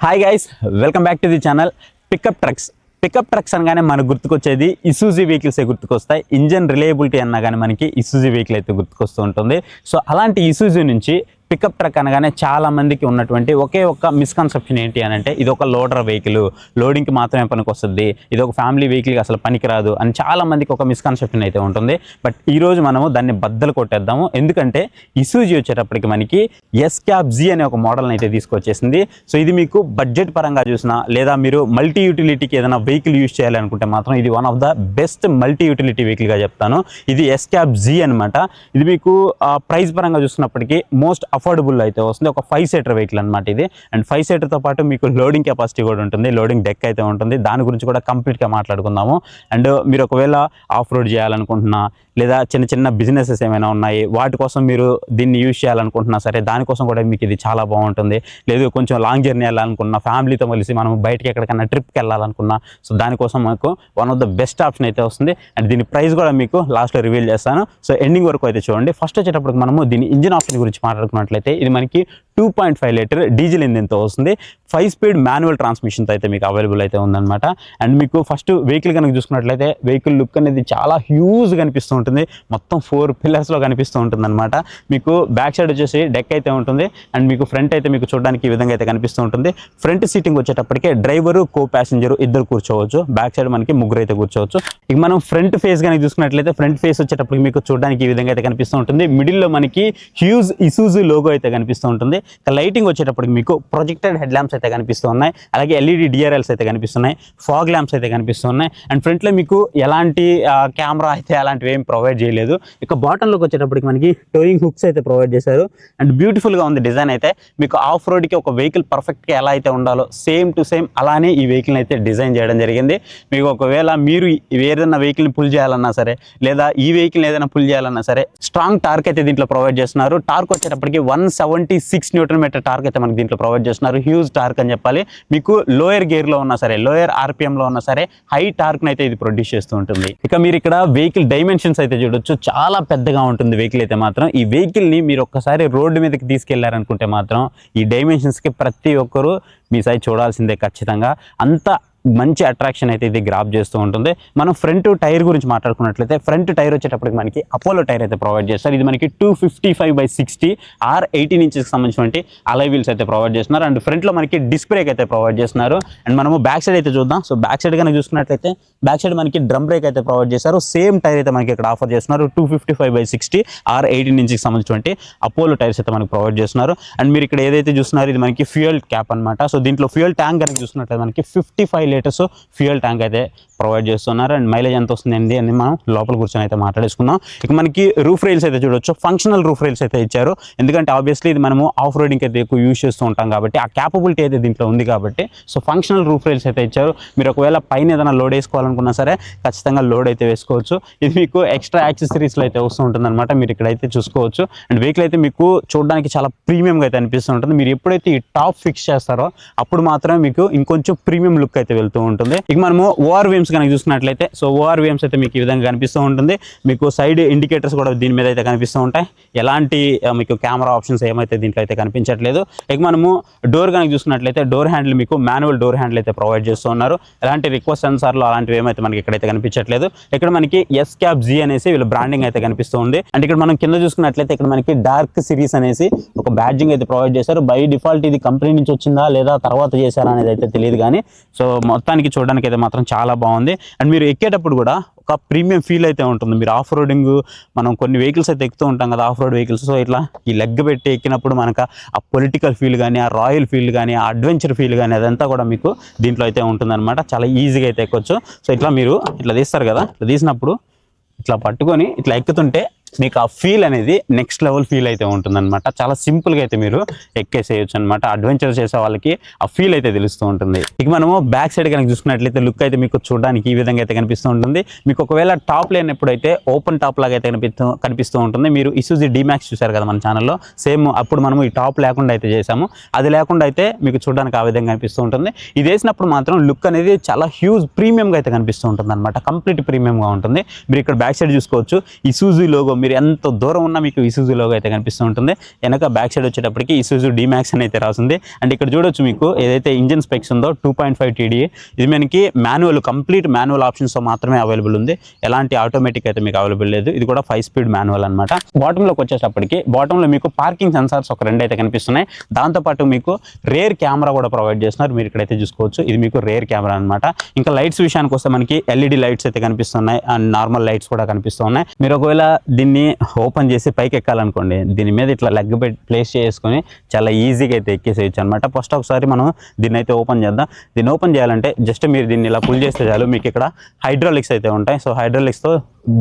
Hi guys, welcome back to the channel pickup trucks. Pickup trucks అనగానే మనకు గుర్తుకొచ్చేది ఇసూజీ వెహికల్సే గుర్తుకొస్తాయి. Engine reliability అన్నా కానీ మనకి ఇసూజీ వెహికల్ అయితే గుర్తుకొస్తూ ఉంటుంది. సో అలాంటి ఇసూజీ నుంచి పికప్ ట్రక్ అనగానే చాలా మందికి ఉన్నటువంటి ఒకే ఒక్క మిస్కన్సెప్షన్ ఏంటి అని అంటే, ఇది ఒక లోడర్ వెహికల్, లోడింగ్కి మాత్రమే పనికి వస్తుంది, ఇది ఒక ఫ్యామిలీ వెహికల్కి అసలు పనికిరాదు అని చాలా మందికి ఒక మిస్కన్సెప్షన్ అయితే ఉంటుంది. బట్ ఈరోజు మనము దాన్ని బద్దలు కొట్టేద్దాము. ఎందుకంటే ఇసూజీ వచ్చేటప్పటికి మనకి ఎస్క్యాప్-జీ అనే ఒక మోడల్ని అయితే తీసుకొచ్చేసింది. సో ఇది మీకు బడ్జెట్ పరంగా చూసినా, లేదా మీరు మల్టీ యూటిలిటీకి ఏదైనా వెహికల్ యూజ్ చేయాలనుకుంటే మాత్రం ఇది one of the best multi utility వెహికల్గా చెప్తాను. ఇది ఎస్క్యాప్-జీ అనమాట. ఇది మీకు ప్రైస్ పరంగా చూసినప్పటికీ మోస్ట్ అఫోర్డబుల్ అయితే వస్తుంది. ఒక 5 సీటర్ వెహికల్ అనమాట ఇది. అండ్ 5 సీటర్తో పాటు మీకు లోడింగ్ కెపాసిటీ కూడా ఉంటుంది, లోడింగ్ డెక్ అయితే ఉంటుంది. దాని గురించి కూడా కంప్లీట్గా మాట్లాడుకుందాము. అండ్ మీరు ఒకవేళ ఆఫ్ రోడ్ చేయాలనుకుంటున్నా, లేదా చిన్న చిన్న బిజినెసెస్ ఏమైనా ఉన్నాయి వాటి కోసం మీరు దీన్ని యూజ్ చేయాలనుకుంటున్నా సరే, దానికోసం కూడా మీకు ఇది చాలా బాగుంటుంది. లేదు కొంచెం లాంగ్ జర్నీ వెళ్ళాలనుకున్నా, ఫ్యామిలీతో కలిసి మనం బయటకి ఎక్కడికైనా ట్రిప్కి వెళ్ళాలనుకున్నా, సో దానికోసం మనకు one of the best option అయితే వస్తుంది. అండ్ దీని ప్రైస్ కూడా మీకు లాస్ట్లో రివీల్ చేస్తాను. సో ఎండింగ్ వరకు అయితే చూడండి. ఫస్ట్ వచ్చేటప్పుడు మనము దీని ఇంజిన్ ఆప్షన్ గురించి మాట్లాడుకున్నట్లయితే, ఇది మనకి 2.5 లీటర్ డీజిల్ ఇంజిన్తో వస్తుంది. 5 స్పీడ్ మాన్యువల్ ట్రాన్స్మిషన్తో అయితే మీకు అవైలబుల్ అయితే ఉందన్నమాట. అండ్ మీకు ఫస్ట్ వెహికల్ కనుక చూసుకున్నట్లయితే, వెహికల్ లుక్ అనేది చాలా హ్యూజ్ కనిపిస్తూ ఉంటుంది. మొత్తం 4 పిల్లర్స్లో కనిపిస్తూ ఉంటుంది అనమాట. మీకు బ్యాక్ సైడ్ వచ్చేసి డెక్ అయితే ఉంటుంది. అండ్ మీకు ఫ్రంట్ అయితే మీకు చూడడానికి ఈ విధంగా అయితే కనిపిస్తూ ఉంటుంది. ఫ్రంట్ సీటింగ్ వచ్చేటప్పటికే డ్రైవరు, కో ప్యాసింజరు ఇద్దరు కూర్చోవచ్చు. బ్యాక్ సైడ్ మనకి ముగ్గురు అయితే కూర్చోవచ్చు. ఇక మనం ఫ్రంట్ ఫేస్ కనుక చూసుకున్నట్లయితే, ఫ్రంట్ ఫేస్ వచ్చేటప్పటికి మీకు చూడడానికి ఈ విధంగా అయితే కనిపిస్తూ ఉంటుంది. మిడిల్లో మనకి హ్యూజ్ ఇసూజీ లోగో అయితే కనిపిస్తూ ఉంటుంది. లైటింగ్ వచ్చేటప్పటికి మీకు ప్రొజెక్టెడ్ హెడ్ ల్యాంప్స్ అయితే కనిపిస్తూ ఉన్నాయి. అలాగే ఎల్ఈడి డిఆర్ఎల్స్ అయితే కనిపిస్తున్నాయి, ఫాగ్ ల్యాంప్స్ అయితే కనిపిస్తున్నాయి. అండ్ ఫ్రంట్లో మీకు ఎలాంటి కెమెరా అయితే అలాంటివి ఏం ప్రొవైడ్ చేయలేదు. ఇక బాటంలోకి వచ్చేటప్పటికి మనకి టోయింగ్ హుక్స్ అయితే ప్రొవైడ్ చేశారు. అండ్ బ్యూటిఫుల్గా ఉంది డిజైన్ అయితే. మీకు ఆఫ్ రోడ్కి ఒక వెహికల్ పర్ఫెక్ట్గా ఎలా అయితే ఉండాలో సేమ్ టు సేమ్ అలానే ఈ వెహికల్ అయితే డిజైన్ చేయడం జరిగింది. మీకు ఒకవేళ మీరు ఏదైనా వెహికల్ని పుల్ చేయాలన్నా సరే, లేదా ఈ వెహికల్ ఏదైనా పుల్ చేయాలన్నా సరే, స్ట్రాంగ్ టార్క్ అయితే దీంట్లో ప్రొవైడ్ చేస్తున్నారు. టార్క్ వచ్చేటప్పటికి 176 న్యూటన్ మీటర్ టార్క్ అయితే మనకి దీంట్లో ప్రొవైడ్ చేస్తున్నారు. హ్యూజ్ టార్క్ అని చెప్పాలి. మీకు లోయర్ గేర్లో ఉన్నా సరే, లోయర్ ఆర్పిఎంలో ఉన్నా సరే, హై టార్క్ని అయితే ఇది ప్రొడ్యూస్ చేస్తూ ఉంటుంది. ఇక మీరు ఇక్కడ వెహికల్ డైమెన్షన్స్ అయితే చూడొచ్చు. చాలా పెద్దగా ఉంటుంది వెహికల్ అయితే మాత్రం. ఈ వెహికల్ని మీరు ఒక్కసారి రోడ్డు మీదకి తీసుకెళ్లారనుకుంటే మాత్రం ఈ డైమెన్షన్స్కి ప్రతి ఒక్కరూ మీ సైడ్ చూడాల్సిందే ఖచ్చితంగా. అంత మంచి అట్రాక్షన్ అయితే ఇది గ్రాప్ చేస్తూ ఉంటుంది. మనం ఫ్రంట్ టైర్ గురించి మాట్లాడుకున్నట్లయితే, ఫ్రంట్ టైర్ వచ్చేటప్పటికి మనకి అపోలో టైర్ అయితే ప్రొవైడ్ చేస్తారు. ఇది మనకి 255/60 R18 ఇంచెస్కి సంబంధించినటువంటి అలై వీల్స్ అయితే ప్రొవైడ్ చేస్తున్నారు. అండ్ ఫ్రంట్లో మనకి డిస్క్ బ్రేక్ అయితే ప్రొవైడ్ చేస్తున్నారు. అండ్ మనము బ్యాక్ సైడ్ అయితే చూద్దాం. సో బ్యాక్ సైడ్ కనుక చూసుకున్నట్లయితే, బ్యాక్ సైడ్ మనకి డ్రమ్ బ్రేక్ అయితే ప్రొవైడ్ చేస్తారు. సేమ్ టైర్ అయితే మనకి ఇక్కడ ఆఫర్ చేస్తున్నారు. 255/60 R18 ఇంచెస్కి సంబంధించినటువంటి అపోలో టైర్స్ అయితే మనకి ప్రొవైడ్ చేస్తున్నారు. అండ్ మీరు ఇక్కడ ఏదైతే చూస్తున్నారో ఇది మనకి ఫ్యూయల్ క్యాప్ అనమాట. సో దీంట్లో ఫ్యూయల్ ట్యాంక్ కనుక చూసుకున్నట్లయితే మనకి 55 లీటర్స్ ఫ్యూయల్ ట్యాంక్ అయితే ప్రొవైడ్ చేస్తున్నారు. అండ్ మైలేజ్ ఎంత వస్తుంది అని మనం లోపల కూర్చొని అయితే మాట్లాడేసుకుందాం. ఇక మనకి రూఫ్ రైల్స్ అయితే చూడొచ్చు. ఫంక్షనల్ రూఫ్ రైల్స్ అయితే ఇచ్చారు. ఎందుకంటే ఆబ్వియస్లీ ఇది మనము ఆఫ్ రోడింగ్ అయితే ఎక్కువ యూజ్ చేస్తూ ఉంటాం కాబట్టి, ఆ క్యాపబిలిటీ అయితే దీంట్లో ఉంది కాబట్టి, సో ఫంక్షనల్ రూఫ్ రైల్స్ అయితే ఇచ్చారు. మీరు ఒకవేళ పైన ఏదైనా లోడ్ వేసుకోవాలనుకున్నా సరే ఖచ్చితంగా లోడ్ అయితే వేసుకోవచ్చు. ఇది మీకు ఎక్స్ట్రా యాక్సెసరీస్లో అయితే వస్తూ ఉంటుంది అనమాట. మీరు ఇక్కడైతే చూసుకోవచ్చు. అండ్ వెహికల్ అయితే మీకు చూడడానికి చాలా ప్రీమియంగా అయితే అనిపిస్తూ ఉంటుంది. మీరు ఎప్పుడైతే ఈ టాప్ ఫిక్స్ చేస్తారో అప్పుడు మాత్రమే మీకు ఇంకొంచెం ప్రీమియం లుక్ అయితే వెళ్తూ ఉంటుంది. ఇక మనము ఓఆర్వీఎమ్స్ కనుక చూసుకున్నట్లయితే, సో ఓఆర్వీఎమ్స్ అయితే మీకు ఈ విధంగా కనిపిస్తూ ఉంటుంది. మీకు సైడ్ ఇండికేటర్స్ కూడా దీని మీద అయితే కనిపిస్తూ ఉంటాయి. ఎలాంటి మీకు కెమెరా ఆప్షన్స్ ఏమైతే దీంట్లో అయితే కనిపించట్లేదు. ఇక మనము డోర్ కనుక చూసుకున్నట్లయితే, డోర్ హ్యాండిల్ మీకు మాన్యువల్ డోర్ హ్యాండిల్ అయితే ప్రొవైడ్ చేస్తూ ఉన్నారు. ఎలాంటి రిక్వెస్ట్ సెన్సార్లు అలాంటివి ఏమైతే మనకి ఇక్కడైతే కనిపించట్లేదు. ఇక్కడ మనకి ఎస్క్యాప్-జీ అనేసి వీళ్ళ బ్రాండింగ్ అయితే కనిపిస్తూ ఉంది. అండ్ ఇక్కడ మనం కింద చూసుకున్నట్లయితే, ఇక్కడ మనకి డార్క్ సిరీస్ అనేసి ఒక బ్యాడ్జింగ్ అయితే ప్రొవైడ్ చేశారు. బై డిఫాల్ట్ ఇది కంపెనీ నుంచి వచ్చిందా లేదా తర్వాత చేశారా అనేది అయితే తెలియదు కానీ, సో మొత్తానికి చూడడానికి అయితే మాత్రం చాలా బాగుంది. అండ్ మీరు ఎక్కేటప్పుడు కూడా ఒక ప్రీమియం ఫీల్ అయితే ఉంటుంది. మీరు ఆఫ్ రోడింగ్ మనం కొన్ని వెహికల్స్ అయితే ఎక్కుతూ ఉంటాం కదా, ఆఫ్ రోడ్ వెహికల్స్. సో ఇట్లా ఈ లెగ్ పెట్టి ఎక్కినప్పుడు మనకు ఆ పొలిటికల్ ఫీల్ కానీ, ఆ రాయల్ ఫీల్ కానీ, ఆ అడ్వెంచర్ ఫీల్ కానీ అదంతా కూడా మీకు దీంట్లో అయితే ఉంటుందన్నమాట. చాలా ఈజీగా అయితే ఎక్కొచ్చు. సో ఇట్లా మీరు ఇట్లా తీస్తారు కదా, ఇట్లా తీసినప్పుడు ఇట్లా పట్టుకొని ఇట్లా ఎక్కుతుంటే మీకు ఆ ఫీల్ అనేది నెక్స్ట్ లెవెల్ ఫీల్ అయితే ఉంటుందన్నమాట. చాలా సింపుల్గా అయితే మీరు ఎక్కేసేయచ్చు అనమాట. అడ్వెంచర్ చేసే వాళ్ళకి ఆ ఫీల్ అయితే తెలుస్తూ ఉంటుంది. ఇక మనము బ్యాక్ సైడ్ కనుక చూసుకున్నట్లయితే లుక్ అయితే మీకు చూడడానికి ఈ విధంగా అయితే కనిపిస్తూ ఉంటుంది. మీకు ఒకవేళ టాప్ లేనప్పుడైతే ఓపెన్ టాప్ లాగా అయితే కనిపిస్తూ ఉంటుంది. మీరు ఇసూజీ డీమాక్స్ చూసారు కదా మన ఛానల్లో, సేమ్ అప్పుడు మనము ఈ టాప్ లేకుండా అయితే చేసాము. అది లేకుండా అయితే మీకు చూడడానికి ఆ విధంగా కనిపిస్తూ ఉంటుంది. ఇది వేసినప్పుడు మాత్రం లుక్ అనేది చాలా హ్యూజ్ ప్రీమియంగా అయితే కనిపిస్తూ ఉంటుంది అనమాట. కంప్లీట్ ప్రీమియంగా ఉంటుంది. మీరు ఇక్కడ బ్యాక్ సైడ్ చూసుకోవచ్చు. ఇసూజీ లోగో మీరు ఎంత దూరం ఉన్నా మీకు ఇసుజు లోగో అయితే కనిపిస్తూ ఉంటుంది. వెనక బ్యాక్ సైడ్ వచ్చేటప్పటికి ఇసుజు డిమాక్స్ అని అయితే రాసింది. అండ్ ఇక్కడ చూడొచ్చు మీకు ఏదైతే ఇంజిన్ స్పెక్స్ ఉందో 2.5 TDI, ఇది మనకి మాన్యువల్, కంప్లీట్ మాన్యువల్ ఆప్షన్స్ మాత్రమే అవైలబుల్ ఉంది. ఎలాంటి ఆటోమేటిక్ అయితే మీకు అవైలబుల్ లేదు. ఇది కూడా 5 స్పీడ్ మాన్యువల్ అనమాట. బాటంలోకి వచ్చేటప్పటికి బాటంలో మీకు పార్కింగ్ సెన్సార్స్ ఒక 2 అయితే కనిపిస్తున్నాయి. దాంతోపాటు మీకు రేర్ కెమెరా కూడా ప్రొవైడ్ చేస్తున్నారు. మీరు ఇక్కడైతే చూసుకోవచ్చు, ఇది మీకు రేర్ కెమెరా అనమాట. ఇంకా లైట్స్ విషయానికి వస్తే మనకి LED లైట్స్ అయితే కనిపిస్తున్నాయి అండ్ నార్మల్ లైట్స్ కూడా కనిపిస్తూ ఉన్నాయి. మీరు ఒకవేళ దీన్ని ఓపెన్ చేసి పైకి ఎక్కాలనుకోండి, దీని మీద ఇట్లా లెగ్ ప్లేస్ చేసుకొని చాలా ఈజీగా అయితే ఎక్కేసేయచ్చు అనమాట. ఫస్ట్ ఒకసారి మనం దీన్ని అయితే ఓపెన్ చేద్దాం. దీన్ని ఓపెన్ చేయాలంటే జస్ట్ మీరు దీన్ని ఇలా పుల్ చేస్తే చాలు, మీకు ఇక్కడ హైడ్రాలిక్స్ అయితే ఉంటాయి. సో హైడ్రాలిక్స్తో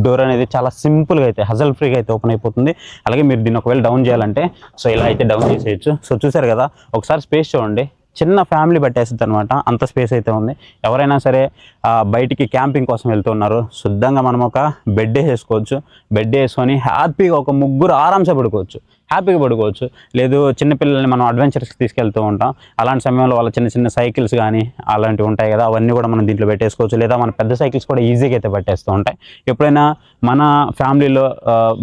డోర్ అనేది చాలా సింపుల్గా అయితే హజల్ ఫ్రీగా అయితే ఓపెన్ అయిపోతుంది. అలాగే మీరు దీన్ని ఒకవేళ డౌన్ చేయాలంటే సో ఇలా అయితే డౌన్ చేసేయచ్చు. సో చూసారు కదా, ఒకసారి స్పేస్ చూడండి, చిన్న ఫ్యామిలీ పట్టేస్తుంది అనమాట, అంత స్పేస్ అయితే ఉంది. ఎవరైనా సరే బయటికి క్యాంపింగ్ కోసం వెళ్తున్నారు, శుద్ధంగా మనం ఒక బెడ్ వేసుకోవచ్చు. బెడ్ వేసుకొని హ్యాపీగా ఒక ముగ్గురు ఆరామ్సే పడుకోవచ్చు, హ్యాపీగా పడుకోవచ్చు. లేదు చిన్నపిల్లల్ని మనం అడ్వెంచర్స్కి తీసుకెళ్తూ ఉంటాం, అలాంటి సమయంలో వాళ్ళ చిన్న చిన్న సైకిల్స్ కానీ అలాంటివి ఉంటాయి కదా, అవన్నీ కూడా మనం దీంట్లో పెట్టేసుకోవచ్చు. లేదా మన పెద్ద సైకిల్స్ కూడా ఈజీగా అయితే పట్టేస్తూ ఉంటాయి. ఎప్పుడైనా మన ఫ్యామిలీలో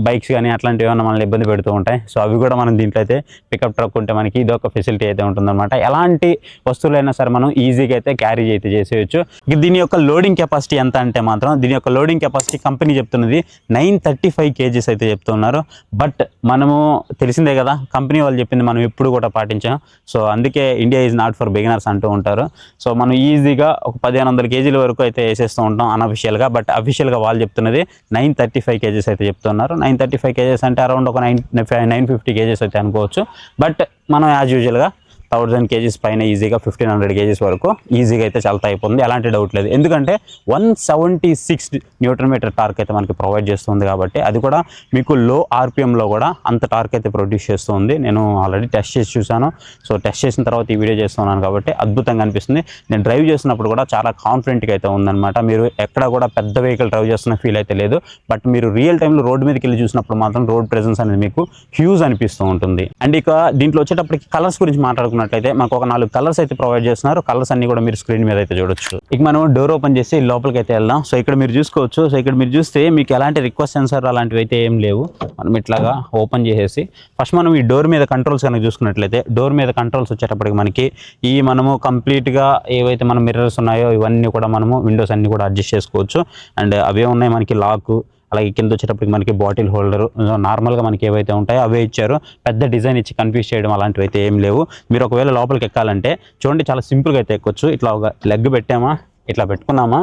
బైక్స్ కానీ అట్లాంటివి ఏమైనా మనల్ని ఇబ్బంది పెడుతూ ఉంటాయి. సో అవి కూడా మనం దీంట్లో అయితే పికప్ ట్రక్ ఉంటే మనకి ఇది ఒక ఫెసిలిటీ అయితే ఉంటుందన్నమాట. ఎలాంటి వస్తువులైనా సరే మనం ఈజీగా అయితే క్యారీ అయితే చేసేయచ్చు. దీని యొక్క లోడింగ్ కెపాసిటీ ఎంత అంటే మాత్రం దీని యొక్క లోడింగ్ కెపాసిటీ కంపెనీ చెప్తున్నది 935 kgs అయితే చెప్తున్నారు. బట్ మనము తెలిసిందే కదా, కంపెనీ వాళ్ళు చెప్పింది మనం ఎప్పుడు కూడా పాటించాం. సో అందుకే India is not for beginners అంటూ ఉంటారు. సో మనం ఈజీగా ఒక 1500 kg వరకు అయితే వేసేస్తూ ఉంటాం అన్అఫిషియల్గా. బట్ అఫిషియల్గా వాళ్ళు చెప్తున్నది 935 kgs అయితే చెప్తున్నారు. 935 kgs అంటే అరౌండ్ ఒక 950 kgs అయితే అనుకోవచ్చు. బట్ మనం యాజ్ యూజువల్గా 1000 kgs పైన ఈజీగా 1500 kgs వరకు ఈజీగా అయితే చల్తా అయిపోతుంది, ఎలాంటి డౌట్ లేదు. ఎందుకంటే 176 Nm టార్క్ అయితే మనకి ప్రొవైడ్ చేస్తుంది కాబట్టి, అది కూడా మీకు లో RPMలో కూడా అంత టార్క్ అయితే ప్రొడ్యూస్ చేస్తుంది. నేను ఆల్రెడీ టెస్ట్ చేసి చూశాను. సో టెస్ట్ చేసిన తర్వాత ఈ వీడియో చేస్తున్నాను కాబట్టి అద్భుతంగా అనిపిస్తుంది. నేను డ్రైవ్ చేసినప్పుడు కూడా చాలా కాన్ఫిడెంట్గా అయితే ఉందన్నమాట. మీరు ఎక్కడ కూడా పెద్ద వెహికల్ డ్రైవ్ చేస్తున్న ఫీల్ అయితే లేదు. బట్ మీరు రియల్ టైంలో రోడ్ మీదకి వెళ్ళి చూసినప్పుడు మాత్రం రోడ్ ప్రెజెన్స్ అనేది మీకు హ్యూజ్ అనిపిస్తూ ఉంటుంది. అండ్ ఇక దీంట్లో వచ్చేటప్పటికి కలర్స్ గురించి మాట్లాడుకున్నట్లయితే మనకు ఒక 4 కలర్స్ అయితే ప్రొవైడ్ చేస్తున్నారు. కలర్స్ అన్ని కూడా మీరు స్క్రీన్ మీద అయితే చూడొచ్చు. ఇక మనం డోర్ ఓపెన్ చేసి లోపలికి అయితే వెళ్దాం. సో ఇక్కడ మీరు చూసుకోవచ్చు. సో ఇక్కడ మీరు చూస్తే మీకు ఎలాంటి రిక్వెస్ట్ సెన్సార్ అలాంటివి అయితే ఏం లేవు. మనం ఇట్లాగా ఓపెన్ చేసేసి ఫస్ట్ మనం ఈ డోర్ మీద కంట్రోల్స్ కనుక చూసుకున్నట్లయితే, డోర్ మీద కంట్రోల్స్ వచ్చేటప్పటికి మనకి ఈ మనము కంప్లీట్గా ఏవైతే మన మిర్రర్స్ ఉన్నాయో ఇవన్నీ కూడా మనము విండోస్ అన్ని కూడా అడ్జస్ట్ చేసుకోవచ్చు. అండ్ అవే ఉన్నాయి మనకి లాక్, అలాగే కింద వచ్చేటప్పటికి మనకి బాటిల్ హోల్డర్, నార్మల్గా మనకి ఏవైతే ఉంటాయో అవే ఇచ్చారు. పెద్ద డిజైన్ ఇచ్చి కన్ఫ్యూజ్ చేయడం అలాంటివి అయితే ఏం లేవు. మీరు ఒకవేళ లోపలికి ఎక్కాలంటే చూడండి, చాలా సింపుల్గా అయితే ఎక్కొచ్చు. ఇట్లా ఒక లెగ్ పెట్టామా, ఇట్లా పెట్టుకున్నామా,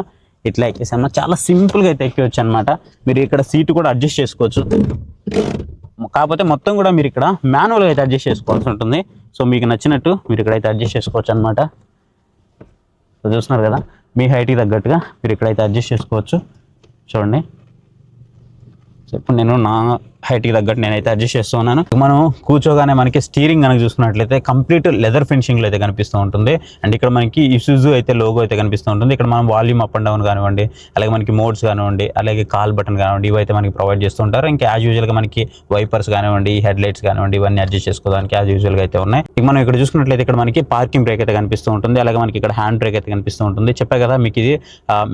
ఇట్లా ఎక్కేసామా, చాలా సింపుల్గా అయితే ఎక్కొచ్చు అనమాట. మీరు ఇక్కడ సీటు కూడా అడ్జస్ట్ చేసుకోవచ్చు. కాకపోతే మొత్తం కూడా మీరు ఇక్కడ మాన్యువల్గా అయితే అడ్జస్ట్ చేసుకోవాల్సి ఉంటుంది. సో మీకు నచ్చినట్టు మీరు ఇక్కడైతే అడ్జస్ట్ చేసుకోవచ్చు అనమాట. సో చూస్తున్నారు కదా, మీ హైట్కి తగ్గట్టుగా మీరు ఇక్కడైతే అడ్జస్ట్ చేసుకోవచ్చు. చూడండి, ఇప్పుడు నేను నా హైట్కి తగ్గట్టు నేనైతే అడ్జస్ట్ చేస్తూ ఉన్నాను. మనం కూర్చోగానే మనకి స్టీరింగ్ కనుక చూసుకున్నట్లయితే కంప్లీట్ లెదర్ ఫినిషింగ్లో అయితే కనిపిస్తూ ఉంటుంది. అండ్ ఇక్కడ మనకి ఇసుజు అయితే లోగో అయితే కనిపిస్తూ ఉంటుంది. ఇక్కడ మనం వాల్యూమ్ అప్ అండ్ డౌన్ కానివ్వండి, అలాగే మనకి మోడ్స్ కానివ్వండి, అలాగే కాల్ బటన్ కానివ్వండి, ఇవైతే మనకి ప్రొవైడ్ చేస్తూ ఉంటారు. ఇంకా యాజ్ యూజువల్గా మనకి వైపర్స్ కానివ్వండి, హెడ్ లైట్స్ కానివ్వండి, ఇవన్నీ అడ్జస్ట్ చేసుకోవడానికి యాజ్ యూజువల్గా అయితే ఉన్నాయి. ఇక మనం ఇక్కడ చూసుకున్నట్లయితే ఇక్కడ మనకి పార్కింగ్ బ్రేక్ అయితే కనిపిస్తూ ఉంటుంది. అలాగే మనకి ఇక్కడ హ్యాండ్ బ్రేక్ అయితే కనిపిస్తూ ఉంటుంది. చెప్పా కదా మీకు ఇది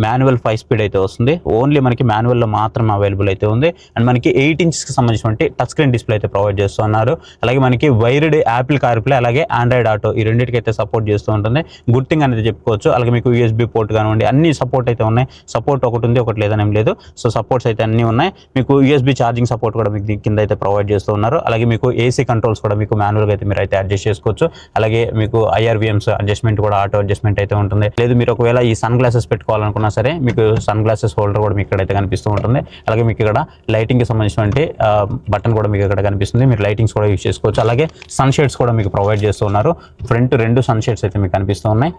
మాన్యువల్ 5 స్పీడ్ అయితే వస్తుంది. ఓన్లీ మనకి మాన్యువల్లో మాత్రమే అవైలబుల్ అయితే ఉంది. అండ్ మనకి 8 ఇంచెస్కి సంబంధించినటువంటి టచ్ స్క్రీన్ డిస్ప్లే అయితే ప్రొవైడ్ చేస్తూ ఉన్నారు. అలాగే మనకి వైర్డ్ యాపిల్ కార్ప్లే అలాగే ఆండ్రాయిడ్ ఆటో ఈ రెండింటికి అయితే సపోర్ట్ చేస్తూ ఉంటుంది. గుడ్ థింగ్ అనేది చెప్పుకోవచ్చు. అలాగే మీకు USB పోర్ట్ కానివ్వండి అన్ని సపోర్ట్ అయితే ఉన్నాయి. సపోర్ట్ ఒకటి ఉంది, ఒకటి లేదని ఏం లేదు. సో సపోర్ట్స్ అయితే అన్నీ ఉన్నాయి. మీకు USB ఛార్జింగ్ సపోర్ట్ కూడా మీకు కింద అయితే ప్రొవైడ్ చేస్తూ ఉన్నారు. అలాగే మీకు AC కంట్రోల్స్ కూడా మీకు మాన్యువల్గా అయితే మీరు అయితే అడ్జస్ట్ చేసుకోవచ్చు. అలాగే మీకు IRVMs అడ్జస్ట్మెంట్ కూడా ఆటో అడ్జస్ట్మెంట్ అయితే ఉంటుంది. లేదు మీరు ఒకవేళ ఈ సన్ గ్లాసెస్ పెట్టుకోవాలనుకున్నా సరే మీకు సన్ గ్లాసెస్ హోల్డర్ కూడా మీకు ఇక్కడైతే కనిపిస్తూ ఉంటుంది. అలాగే మీకు ఇక్కడ లైటింగ్కి సంబంధించినటువంటి బటన్ కూడా మీకు ఇక్కడ కనిపిస్తుంది. మీరు లైటింగ్స్ కూడా యూజ్ చేసుకోవచ్చు. అలాగే సన్ షేడ్స్ కూడా మీకు ప్రొవైడ్ చేస్తూ ఉన్నారు. ఫ్రంట్ 2 సన్ షేడ్స్ అయితే మీకు కనిపిస్తూ ఉన్నాయి.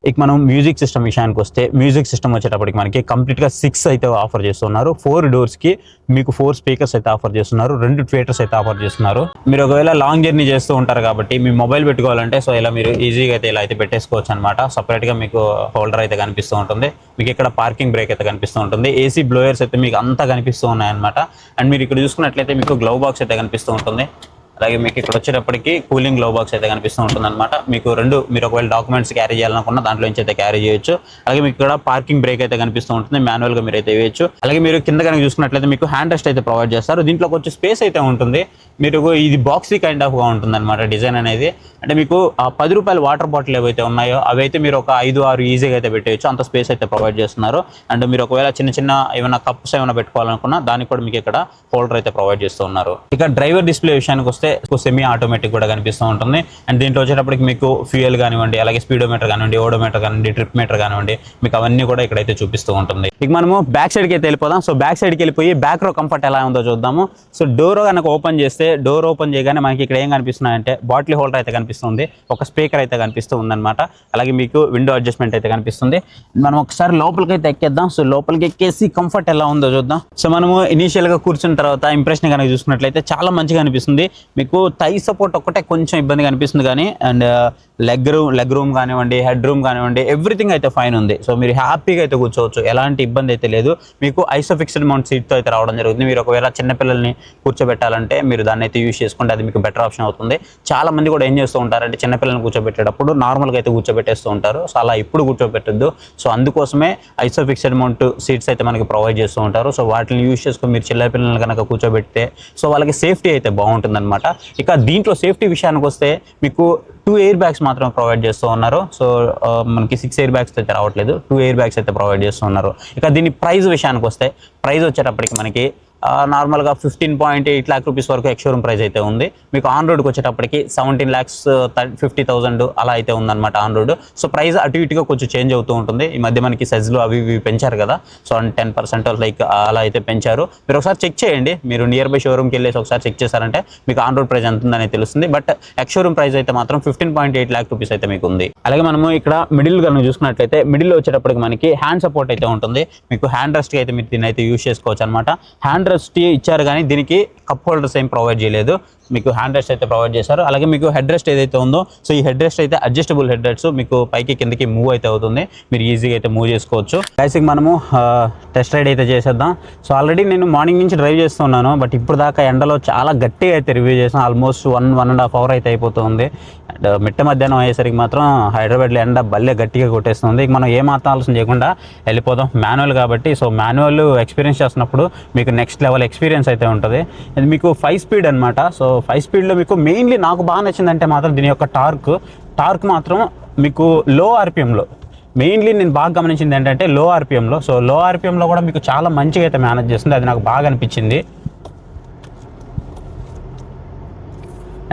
ఇక మనం మ్యూజిక్ సిస్టమ్ విషయానికి వస్తే, మ్యూజిక్ సిస్టమ్ వచ్చేటప్పటికి మనకి కంప్లీట్గా 6 అయితే ఆఫర్ చేస్తున్నారు. 4 డోర్స్కి మీకు 4 స్పీకర్స్ అయితే ఆఫర్ చేస్తున్నారు. 2 ట్వేటర్స్ అయితే ఆఫర్ చేస్తున్నారు. మీరు ఒకవేళ లాంగ్ జర్నీ చేస్తూ ఉంటారు కాబట్టి మీ మొబైల్ పెట్టుకోవాలంటే సో ఇలా మీరు ఈజీగా అయితే ఇలా అయితే పెట్టేసుకోవచ్చు అనమాట. సపరేట్గా మీకు హోల్డర్ అయితే కనిపిస్తూ ఉంటుంది. మీకు ఇక్కడ పార్కింగ్ బ్రేక్ అయితే కనిపిస్తూ ఉంటుంది. AC బ్లోయర్స్ అయితే మీకు అంతా కనిపిస్తూ ఉన్నాయన్నమాట. అండ్ మీరు ఇక్కడ చూసుకున్నట్లయితే మీకు గ్లవ్ బాక్స్ అయితే కనిపిస్తూ ఉంటుంది. అలాగే మీకు ఇక్కడ వచ్చేటప్పటికి కూలింగ్ గ్లో బాక్స్ అయితే కనిపిస్తూ ఉంటుంది అనమాట. మీరు ఒకవేళ డాక్యుమెంట్స్ క్యారీ చేయాలనుకున్న దాంట్లో నుంచి అయితే క్యారీ చేయొచ్చు. అలాగే మీకు ఇక్కడ పార్కింగ్ బ్రేక్ అయితే కనిపిస్తూ ఉంటుంది, మాన్యువల్ గా మీరు అయితే వేయచ్చు. అలాగే మీరు కింద కనుక చూసుకున్నట్లయితే మీకు హ్యాండ్ రెస్ట్ అయితే ప్రొవైడ్ చేస్తారు. దీంట్లో కొంచెం స్పేస్ అయితే ఉంటుంది. మీరు ఇది బాక్సీ కైండ్ ఆఫ్ గా ఉంటుంది అనమాట డిజైన్ అనేది. అంటే మీకు ఆ 10 రూపాయల వాటర్ బాటిల్ ఏవైతే ఉన్నాయో అవి అయితే మీరు ఒక 5-6 ఈజీగా అయితే పెట్టేయచ్చు, అంత స్పేస్ అయితే ప్రొవైడ్ చేస్తున్నారు. అండ్ మీరు ఒకవేళ చిన్న ఏమైనా కప్స్ ఏమైనా పెట్టుకోవాలనుకున్నా దానికి కూడా మీకు ఇక్కడ హోల్డర్ అయితే ప్రొవైడ్ చేస్తూ ఉన్నారు. ఇక డ్రైవర్ డిస్ప్లే విషయానికి వస్తే సెమీ ఆటోమేటిక్ కూడా కనిపిస్తూ ఉంటుంది. అండ్ దీంట్లో వచ్చేటప్పటికి మీకు ఫ్యూయల్ కానివ్వండి, అలాగే స్పీడోమీటర్ కానివ్వండి, ఓడోమీటర్ కానివ్వండి, ట్రిప్ మీటర్ కానివ్వండి, మీకు అవన్నీ కూడా ఇక్కడైతే చూపిస్తూ ఉంటుంది. ఇక మనము బ్యాక్ సైడ్కి అయితే వెళ్ళిపోదాం. సో బ్యాక్ సైడ్కి వెళ్ళిపోయి బ్యాక్ రో కంఫర్ట్ ఎలా ఉందో చూద్దాము. సో డోర్ కనుక ఓపెన్ చేస్తే, డోర్ ఓపెన్ చేయగానే మనకి ఇక్కడ ఏం కనిపిస్తున్నాయంటే బాటిల్ హోల్డర్ అయితే కనిపిస్తుంది, ఒక స్పీకర్ అయితే కనిపిస్తూ ఉందన్నమాట. అలాగే మీకు విండో అడ్జస్ట్మెంట్ అయితే కనిపిస్తుంది. మనం ఒకసారి లోపలికి అయితే ఎక్కేద్దాం. సో లోపలికి ఎక్కేసి కంఫర్ట్ ఎలా ఉందో చూద్దాం. సో మనము ఇనీషియల్ గా కూర్చున్న తర్వాత ఇంప్రెషన్ కనుక చూసుకున్నట్లయితే చాలా మంచిగా అనిపిస్తుంది. మీకు థై సపోర్ట్ ఒక్కటే కొంచెం ఇబ్బందిగా అనిపిస్తుంది కానీ, అండ్ లెగ్ రూమ్ కానివ్వండి, హెడ్ రూమ్ కానివ్వండి, ఎవ్రీథింగ్ అయితే ఫైన్ ఉంది. సో మీరు హ్యాపీగా అయితే కూర్చోవచ్చు, ఎలాంటి ఇబ్బంది అయితే లేదు. మీకు ఐసోఫిక్స్డ్ మౌంట్ సీట్తో అయితే రావడం జరుగుతుంది. మీరు ఒకవేళ చిన్నపిల్లల్ని కూర్చోబెట్టాలంటే మీరు దాన్ని అయితే యూజ్ చేసుకుంటే అది మీకు బెటర్ ఆప్షన్ అవుతుంది. చాలా మంది కూడా ఏం చేస్తూ ఉంటారంటే చిన్నపిల్లల్ని కూర్చోబెట్టేటప్పుడు నార్మల్గా అయితే కూర్చోబెట్టేస్తూ ఉంటారు. సో అలా ఇప్పుడు కూర్చోబెట్టద్దు. సో అందుకోసమే ఐసోఫిక్స్డ్ మౌంట్ సీట్స్ అయితే మనకి ప్రొవైడ్ చేస్తూ ఉంటారు. సో వాటిని యూజ్ చేసుకుని మీరు చిన్నపిల్లల్ని కనుక కూర్చోబెడితే సో వాళ్ళకి సేఫ్టీ అయితే బాగుంటుంది అనమాట. ఇక దీంట్లో సేఫ్టీ విషయానికి వస్తే మీకు 2 ఎయిర్ బ్యాగ్స్ మాత్రం ప్రొవైడ్ చేస్తూ ఉన్నారు. సో మనకి 6 ఎయిర్ బ్యాగ్స్ అయితే రావట్లేదు, 2 ఎయిర్ బ్యాగ్స్ అయితే ప్రొవైడ్ చేస్తూ ఉన్నారు. ఇక దీని ప్రైస్ విషయానికి వస్తే ప్రైస్ వచ్చేటప్పటికి మనకి నార్మల్గా 15.8 lakh రూపీస్ వరకు ఎక్స్షోరూమ్ ప్రైస్ అయితే ఉంది. మీకు ఆన్ రోడ్కి వచ్చేటప్పటికి 17,50,000 అలా అయితే ఉందన్నమాట ఆన్ రోడ్. సో ప్రైస్ అటు ఇటుగా కొంచెం చేంజ్ అవుతూ ఉంటుంది. ఈ మధ్య మనకి సెజ్లు అవి ఇవి పెంచారు కదా, సో 10% లైక్ అలా అయితే పెంచారు. మీరు ఒకసారి చెక్ చేయండి, మీరు నియర్ బై షోరూమ్కి వెళ్ళేసి ఒకసారి చెక్ చేశారంటే మీకు ఆన్ రోడ్ ప్రైస్ ఎంత ఉందని తెలుస్తుంది. బట్ ఎక్స్షోరూమ్ ప్రైస్ అయితే మాత్రం 15.8 lakh రూపీస్ అయితే మీకు ఉంది. అలాగే మనము ఇక్కడ మిడిల్ కనుక చూసుకున్నట్లయితే మిడిల్లో వచ్చేటప్పటికి మనకి హ్యాండ్ సపోర్ట్ అయితే ఉంటుంది. మీకు హ్యాండ్ రెస్ట్ అయితే మీరు దీన్ని అయితే యూజ్ చేసుకోవచ్చు అనమాట. హ్యాండ్ రెస్ట్ ఇచ్చారు కానీ దీనికి కప్ హోల్డర్స్ ఏం ప్రొవైడ్ చేయలేదు. మీకు హ్యాండ్ రెస్ట్ అయితే ప్రొవైడ్ చేశారు. అలాగే మీకు హెడ్ రెస్ట్ ఏదైతే ఉందో సో ఈ హెడ్ రెస్ట్ అయితే అడ్జస్టబుల్ హెడ్ రెస్ట్, మీకు పైకి కిందకి మూవ్ అయితే అవుతుంది, మీరు ఈజీగా అయితే మూవ్ చేసుకోవచ్చు. బేసిక్ మనము టెస్ట్ రైడ్ అయితే చేసేద్దాం. సో ఆల్రెడీ నేను మార్నింగ్ నుంచి డ్రైవ్ చేస్తున్నాను, బట్ ఇప్పుడు దాకా ఎండలో చాలా గట్టిగా అయితే రివ్యూ చేసాను. ఆల్మోస్ట్ 1.5 hours అయితే అయిపోతుంది. అండ్ మిట్ట మధ్యాహ్నం అయ్యేసరికి మాత్రం హైదరాబాద్లో ఎండ భలే గట్టిగా కొట్టేస్తుంది. మనం ఏమాత్రం ఆలోచన చేయకుండా వెళ్ళిపోదాం. మాన్యువల్ కాబట్టి సో మాన్యువల్ ఎక్స్పీరియన్స్ చేస్తున్నప్పుడు మీకు నెక్స్ట్ లెవెల్ ఎక్స్పీరియన్స్ అయితే ఉంటుంది. ఇది మీకు 5 speed అనమాట. సో 5 speedలో మీకు మెయిన్లీ నాకు బాగా నచ్చిందంటే మాత్రం దీని యొక్క టార్క్ మాత్రం మీకు లో ఆర్పిఎంలో మెయిన్లీ నేను బాగా గమనించింది ఏంటంటే లో ఆర్పిఎంలో. సో లో ఆర్పిఎంలో కూడా మీకు చాలా మంచిగా అయితే మేనేజ్ చేస్తుంది, అది నాకు బాగా అనిపించింది.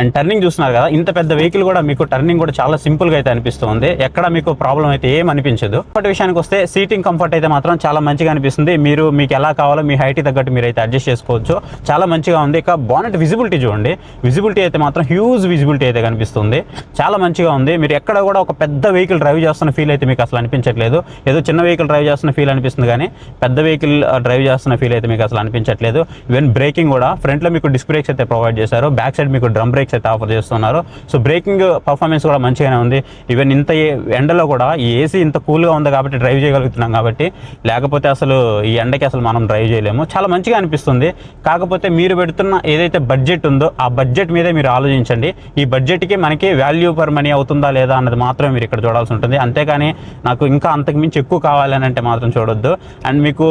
అండ్ టర్నింగ్ చూస్తున్నారు కదా, ఇంత పెద్ద వెహికల్ కూడా మీకు టర్నింగ్ కూడా చాలా సింపుల్గా అయితే అనిపిస్తుంది. ఎక్కడ మీకు ప్రాబ్లం అయితే ఏం అనిపించదు. కంఫర్ట్ విషయానికి వస్తే సీటింగ్ కంఫర్ట్ అయితే మాత్రం చాలా మంచిగా అనిపిస్తుంది. మీకు ఎలా కావాలో మీ హైట్ తగ్గట్టు మీరు అయితే అడ్జస్ట్ చేసుకోవచ్చు, చాలా మంచిగా ఉంది. ఇక బానెట్ విజిబిలిటీ చూడండి, విజిబిలిటీ అయితే మాత్రం హ్యూజ్ విజిబిలిటీ అయితే కనిపిస్తుంది, చాలా మంచిగా ఉంది. మీరు ఎక్కడ కూడా ఒక పెద్ద వెహికల్ డ్రైవ్ చేస్తున్న ఫీల్ అయితే మీకు అసలు అనిపించట్లేదు. ఏదో చిన్న వెహికల్ డ్రైవ్ చేస్తున్న ఫీల్ అనిపిస్తుంది కానీ పెద్ద వెహికల్ డ్రైవ్ చేస్తున్న ఫీల్ అయితే మీకు అసలు అనిపించట్లేదు. ఈవెన్ బ్రేకింగ్ కూడా ఫ్రంట్లో మీకు డిస్క్ బ్రేక్స్ అయితే ప్రొవైడ్ చేశారు, బ్యాక్ సైడ్ మీకు డ్రమ్ బ్రేక్స్ అయితే ఆఫర్ చేస్తున్నారు. సో బ్రేకింగ్ పర్ఫార్మెన్స్ కూడా మంచిగానే ఉంది. ఈవెన్ ఇంత ఎండలో కూడా ఈ ఏసీ ఇంత కూల్గా ఉంది కాబట్టి డ్రైవ్ చేయగలుగుతున్నాం కాబట్టి, లేకపోతే అసలు ఈ ఎండకి అసలు మనం డ్రైవ్ చేయలేము. చాలా మంచిగా అనిపిస్తుంది. కాకపోతే మీరు పెడుతున్న ఏదైతే బడ్జెట్ ఉందో ఆ బడ్జెట్ మీదే మీరు ఆలోచించండి. ఈ బడ్జెట్కి మనకి వాల్యూ పర్ మనీ అవుతుందా లేదా అన్నది మాత్రమే మీరు ఇక్కడ చూడాల్సి ఉంటుంది. అంతేకాని నాకు ఇంకా అంతకుమించి ఎక్కువ కావాలని అంటే మాత్రం చూడొద్దు. అండ్ మీకు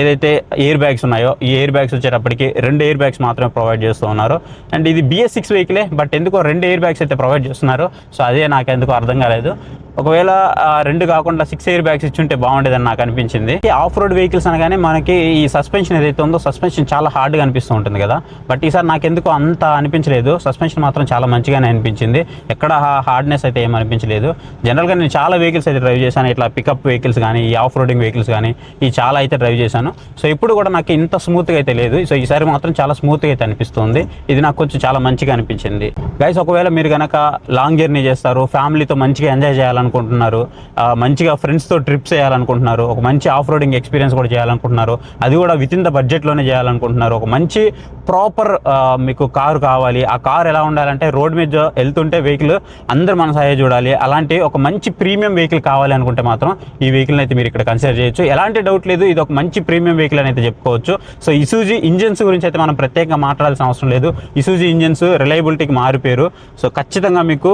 ఏదైతే ఎయిర్ బ్యాగ్స్ ఉన్నాయో ఈ ఎయిర్ బ్యాగ్స్ వచ్చేటప్పటికి 2 ఎయిర్ బ్యాగ్స్ మాత్రమే ప్రొవైడ్ చేస్తూ ఉన్నారు. అండ్ ఇది BS6 వెహికలే, బట్ ఎందుకో 2 ఎయిర్ బ్యాగ్స్ అయితే ప్రొవైడ్ చేస్తున్నారు. సో అదే నాకు ఎందుకో అర్థం కాలేదు. ఒకవేళ 2 కాకుండా 6 ఎయిర్ బ్యాగ్స్ ఇచ్చుంటే బాగుండేదని నాకు అనిపించింది. ఆఫ్ రోడ్ వెహికల్స్ అనగానే మనకి ఈ సస్పెన్షన్ ఏదైతే ఉందో సస్పెన్షన్ చాలా హార్డ్గా అనిపిస్తూ ఉంటుంది కదా, బట్ ఈసారి నాకు ఎందుకో అంత అనిపించలేదు. సస్పెన్షన్ మాత్రం చాలా మంచిగానే అనిపించింది, ఎక్కడ హార్డ్నెస్ అయితే ఏం అనిపించలేదు. జనరల్గా నేను చాలా వెహికల్స్ అయితే డ్రైవ్ చేశాను, ఇట్లా పికప్ వెహికల్స్ కానీ ఈ ఆఫ్ రోడింగ్ వెహికల్స్ కానీ ఈ చాలా అయితే డ్రైవ్ చేశాను. సో ఇప్పుడు కూడా నాకు ఇంత స్మూత్గా అయితే లేదు. సో ఈసారి మాత్రం చాలా స్మూత్గా అయితే అనిపిస్తుంది. ఇది నాకు కొంచెం చాలా మంచిగా అనిపించింది. గైస్ ఒకవేళ మీరు కనుక లాంగ్ జర్నీ చేస్తారు, ఫ్యామిలీతో మంచిగా ఎంజాయ్ చేయాలి చేయాలనుకుంటున్నారు, మంచిగా ఫ్రెండ్స్తో ట్రిప్స్ చేయాలనుకుంటున్నారు, ఒక మంచి ఆఫ్ రోడింగ్ ఎక్స్పీరియన్స్ కూడా చేయాలనుకుంటున్నారు, అది కూడా విత్ ఇన్ ద బడ్జెట్లోనే చేయాలనుకుంటున్నారు, ఒక మంచి ప్రాపర్ మీకు కారు కావాలి, ఆ కారు ఎలా ఉండాలంటే రోడ్ మీద వెళ్తుంటే వెహికల్ అందరు మన సహాయ చూడాలి, అలాంటి ఒక మంచి ప్రీమియం వెహికల్ కావాలి అనుకుంటే మాత్రం ఈ వెహికల్ని అయితే మీరు ఇక్కడ కన్సిడర్ చేయొచ్చు. ఎలాంటి డౌట్ లేదు, ఇది ఒక మంచి ప్రీమియం వెహికల్ అని అయితే చెప్పుకోవచ్చు. సో ఇసూజీ ఇంజన్స్ గురించి అయితే మనం ప్రత్యేకంగా మాట్లాడాల్సిన అవసరం లేదు. ఇసూజీ ఇంజన్స్ రిలయబిలిటీకి మారిపోయారు. సో ఖచ్చితంగా మీకు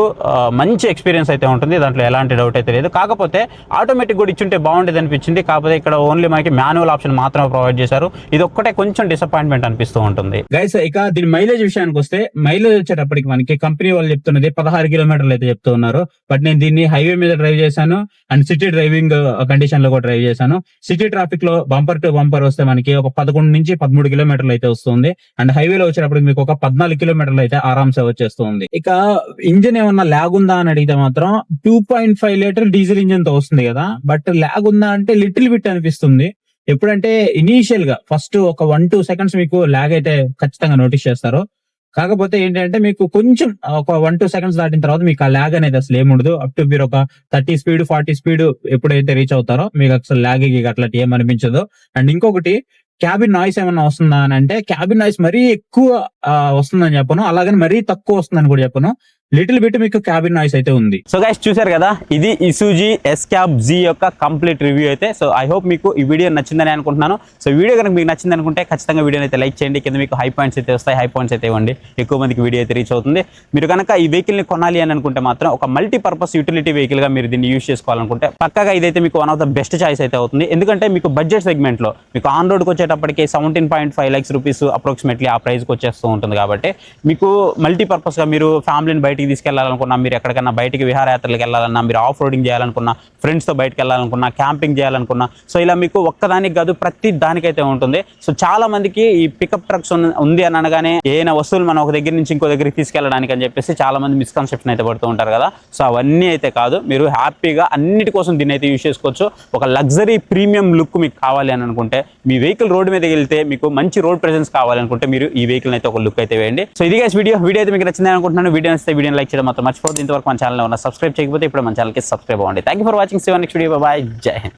మంచి ఎక్స్పీరియన్స్ అయితే ఉంటుంది, దాంట్లో ఎలాంటి డౌట్ అయితే లేదు. కాకపోతే ఆటోమేటిక్ కూడా ఇచ్చుంటే బాగుండేది అనిపించింది, కాకపోతే ఇక్కడ ఓన్లీ మనకి మాన్యువల్ ఆప్షన్ మాత్రమే ప్రొవైడ్ చేశారు. ఇది ఒక్కటే కొంచెం డిసప్పాయింట్మెంట్ అనిపిస్తూ ఉంటుంది గైస్. ఇక దీని మైలేజ్ విషయానికి వస్తే, మైలేజ్ వచ్చేటప్పటికి మనకి కంపెనీ వాళ్ళు చెప్తున్నది 16 కిలోమీటర్లు అయితే చెప్తూ ఉన్నారు. బట్ నేను దీన్ని హైవే మీద డ్రైవ్ చేశాను అండ్ సిటీ డ్రైవింగ్ కండిషన్ లో కూడా డ్రైవ్ చేశాను. సిటీ ట్రాఫిక్ లో బంపర్ టు బంపర్ వస్తే మనకి ఒక 11 నుంచి 13 కిలోమీటర్లు అయితే వస్తుంది. అండ్ హైవేలో వచ్చేటప్పుడు మీకు ఒక 14 కిలోమీటర్లు అయితే ఆరామ్సే వచ్చేస్తుంది. ఇక ఇంజిన్ ఏమన్నా ల్యాగ్ ఉందా అని అడిగితే మాత్రం 2.5 లీటర్ డీజిల్ ఇంజిన్ తో వస్తుంది కదా, బట్ ల్యాగ్ ఉందా అంటే లిటిల్ బిట్ అనిపిస్తుంది. ఎప్పుడంటే ఇనీషియల్ గా ఫస్ట్ ఒక 1-2 సెకండ్స్ మీకు ల్యాగ్ అయితే ఖచ్చితంగా నోటీస్ చేస్తారు. కాకపోతే ఏంటంటే మీకు కొంచెం ఒక 1-2 సెకండ్స్ దాటిన తర్వాత మీకు ఆ ల్యాగ్ అనేది అసలు ఏముండదు. అప్ టు మీరు ఒక 30 స్పీడ్ 40 స్పీడ్ ఎప్పుడైతే రీచ్ అవుతారో మీకు అసలు ల్యాగ్ అట్లా ఏమనిపించదు. అండ్ ఇంకొకటి, క్యాబిన్ నాయిస్ ఏమన్నా వస్తుందా అని అంటే, క్యాబిన్ నాయిస్ మరీ ఎక్కువ వస్తుందని చెప్పను, అలాగని మరీ తక్కువ వస్తుందని కూడా చెప్పను. లిటిల్ బిట్ మీకు క్యాబిన్ నాయిస్ అయితే ఉంది. సో గైస్ చూసారు కదా, ఇది ఇసూజీ ఎస్క్యాబ్ జీ యొక్క కంప్లీట్ రివ్యూ అయితే. సో ఐ హోప్ మీకు ఈ వీడియో నచ్చిందని అనుకుంటున్నాను. సో వీడియో కనుక మీకు నచ్చింది అనుకుంటే ఖచ్చితంగా వీడియోని అయితే లైక్ చేయండి. కింద మీకు హై పాయింట్స్ అయితే వస్తాయి, హై పాయింట్స్ అయితే ఇవ్వండి, ఎక్కువ మందికి వీడియో అయితే రీచ్ అవుతుంది. మీరు కనుక ఈ వెహికల్ని కొనాలి అని అనుకుంటే మాత్రం ఒక మల్టీపర్పస్ యూటిలిటీ వెహికల్గా మీరు దీన్ని యూజ్ చేసుకోవాలనుకుంటే పక్కగా ఇదైతే మీకు one of the best choice అయితే అవుతుంది. ఎందుకంటే మీకు బడ్జెట్ సెగ్మెంట్లో మీకు ఆన్ రోడ్కి వచ్చేటప్పటికి 17.5 lakhs రూపీస్ అప్రాక్సిమేట్లీ ఆ ప్రైస్కి వచ్చేస్తూ ఉంటుంది. కాబట్టి మీకు మల్టీపర్పస్గా మీరు ఫ్యామిలీని బయటికి తీసుకెళ్లాలనుకున్నా, మీరు ఎక్కడికైనా బయటికి విహారయాత్రలకు వెళ్ళాలన్నా, మీరు ఆఫ్ రోడింగ్ చేయాలనుకున్నా, ఫ్రెండ్స్తో బయటకు వెళ్ళాలనుకున్నా, క్యాంపింగ్ చేయాలనుకున్నా, సో ఇలా మీకు ఒక్కదానికి కాదు ప్రతి దానికైతే ఉంటుంది. సో చాలా మందికి ఈ పికప్ ట్రక్స్ ఉంది అని అనగానే ఏదైనా వస్తువులు మనం ఒక దగ్గర నుంచి ఇంకో దగ్గరికి తీసుకెళ్ళడానికి అని చెప్పేసి చాలా మంది మిస్కన్సెప్షన్ అయితే పడుతూ ఉంటారు కదా. సో అవన్నీ అయితే కాదు, మీరు హ్యాపీగా అన్నిటి కోసం దీన్ని అయితే యూజ్ చేసుకోవచ్చు. ఒక లగ్జరీ ప్రీమియం లుక్ మీకు కావాలి అని అనుకుంటే, మీ వెహికల్ రోడ్డు మీద వెళ్తే మీకు మంచి రోడ్ ప్రెజెన్స్ కావాలనుకుంటే మీరు ఈ వెహికల్ అయితే ఒక లుక్ అయితే వేయండి. సో ఇది గైస్ వీడియో అయితే మీకు నచ్చింది అనుకుంటున్నాను. వీడియో నచ్చితే వీడియోని లైక్ చేయడం మాత్రం మర్చిపోవద్దు. ఇంతవరకు మన ఛానల్ ఉన్న సబ్స్క్రైబ్ చేయకపోతే ఇప్పుడు మన ఛానల్కి సబ్స్క్రైబ్ అవ్వండి. Thank you for watching. See you next video. Bye, జై హింద్.